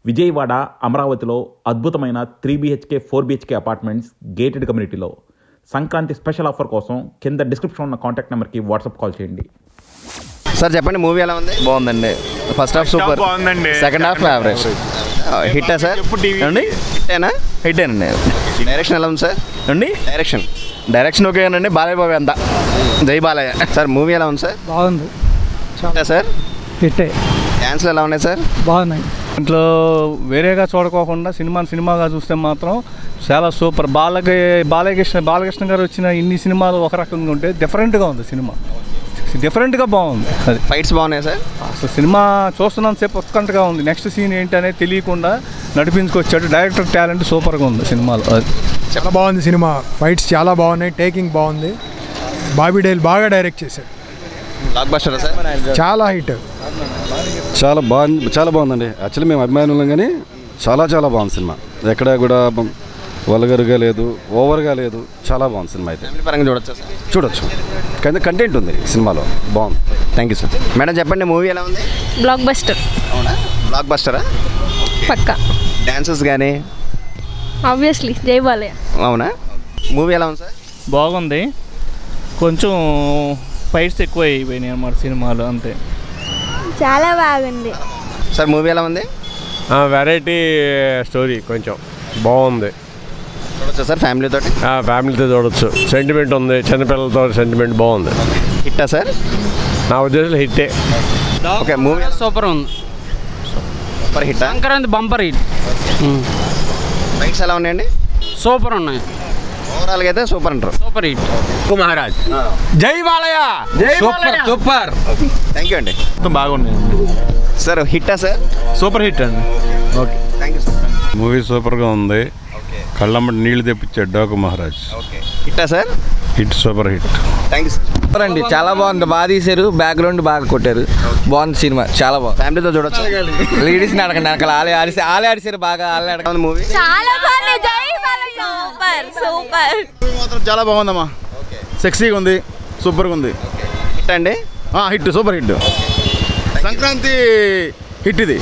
విజయవాడ అమరావతిలో అద్భుతమైన 3BHK 4BHK apartments gated కమ్యూనిటీలో సంక్రాంతి స్పెషల్ ఆఫర్ కోసం కింద డిస్క్రిప్షన్ ఉన్న కాంటాక్ట్ నెంబర్కి వాట్సాప్ కాల్ చేయండి. సార్ చెప్పండి, మూవీ ఎలా ఉంది? బాగుందండి. First half super, second half average. హిట్టా సార్? అండి హిట్టేనా? హిట్టేనండి. డైరెక్షన్ ఎలా ఉంది సార్? అండి డైరెక్షన్ ఓకేనండి. బాలయ్య బాబు అంతా జై బాలయ్య. సార్ మూవీ ఎలా ఉంది సార్? బాగుంది. హిట్టా సార్? హిట్టే. డ్యాన్స్లు ఎలా ఉన్నాయి సార్? బాగున్నాయి. ఇంట్లో వేరేగా చూడకోకుండా సినిమాగా చూస్తే మాత్రం చాలా సూపర్. బాలకృష్ణ గారు వచ్చిన ఇన్ని సినిమాలు ఒక రకంగా ఉంటే డిఫరెంట్గా ఉంది. సినిమా డిఫరెంట్గా బాగుంది. అది ఫైట్స్ బాగున్నాయి సార్? అసలు సినిమా చూస్తున్నంతసేపు ఉత్కంఠగా ఉంది. నెక్స్ట్ సీన్ ఏంటి అనేది తెలియకుండా నడిపించుకొచ్చాడు. డైరెక్టర్ టాలెంట్ సూపర్గా ఉంది సినిమాలో. అది చాలా బాగుంది సినిమా. ఫైట్స్ చాలా బాగున్నాయి, టేకింగ్ బాగుంది. బాబీ డేల్ బాగా డైరెక్ట్ చేశాడు. Block buster sir? చాలా హిట్. చాలా బాగుందండి. యాక్చువల్లీ మేము అభిమానులం, కానీ చాలా బాగుంది సినిమా. ఎక్కడ కూడా వల్గర్గా లేదు, ఓవర్గా లేదు. చాలా బాగుంది సినిమా. అయితే ఫ్యామిలీ పరంగా చూడొచ్చా సార్? చూడొచ్చు, కానీ కంటెంట్ ఉంది సినిమాలో. బాగుంది. Thank you sir. మేడం చెప్పండి, మూవీ ఎలా ఉంది? Block buster. అవునా? బ్లాక్ బస్టరా? పక్కా. డాన్సెస్ కానీ? ఆబ్వియస్లీ జై బాలయ్య. అవునా? మూవీ ఎలా ఉంది సార్? బాగుంది. కొంచెం ఫైట్స్ ఎక్కువ అయిపోయినాయి అన్నమాట సినిమాలో, అంతే. చాలా బాగుంది. సార్ మూవీ ఎలా ఉంది? వెరైటీ స్టోరీ, కొంచెం బాగుంది. చూడొచ్చా సార్ ఫ్యామిలీతో? ఫ్యామిలీతో చూడొచ్చు. సెంటిమెంట్ ఉంది, చిన్నపిల్లలతో సెంటిమెంట్ బాగుంది. హిట్టా సార్? నా ఉద్దేశంలో హిట్టే. ఓకే, మూవీ సూపర్ ఉంది. సూపర్ హిట్టా? Sankranti bumper hit. ఫైట్స్ ఎలా ఉన్నాయండి? సూపర్ ఉన్నాయి. ఓవరాల్గా అయితే సూపర్ అంటారు. Super hit. మహారాజ్ జై బాలయ్య. సూపర్. థ్యాంక్ యూ అండి. బాగుంది సార్. హిట్టా సార్? సూపర్ హిట్ అండి. Okay, thank you sir. Movie సూపర్గా ఉంది. కళ్ళమ్మటి నీళ్లు తెప్పించాడు డాకు మహారాజ్. ఓకే, హిట్టా sir? Hit, super hit. Thank you sir. Super అండి, చాలా బాగుంది. బాగా తీశారు, బ్యాక్గ్రౌండ్ బాగా కొట్టారు. బాగుంది సినిమా, చాలా బాగుంది. ఫ్యామిలీతో చూడొచ్చు. లేడీస్ నడక ఆలే ఆడిసారు బాగా. మూవీ చాలా బాగుంది. జై బాలయ్య. సూపర్. మాత్రం చాలా బాగుందమ్మా. సెక్సీగా ఉంది, సూపర్గా ఉంది. హిట్ అండి? Hit, super hit. Sankranti hit ఇది.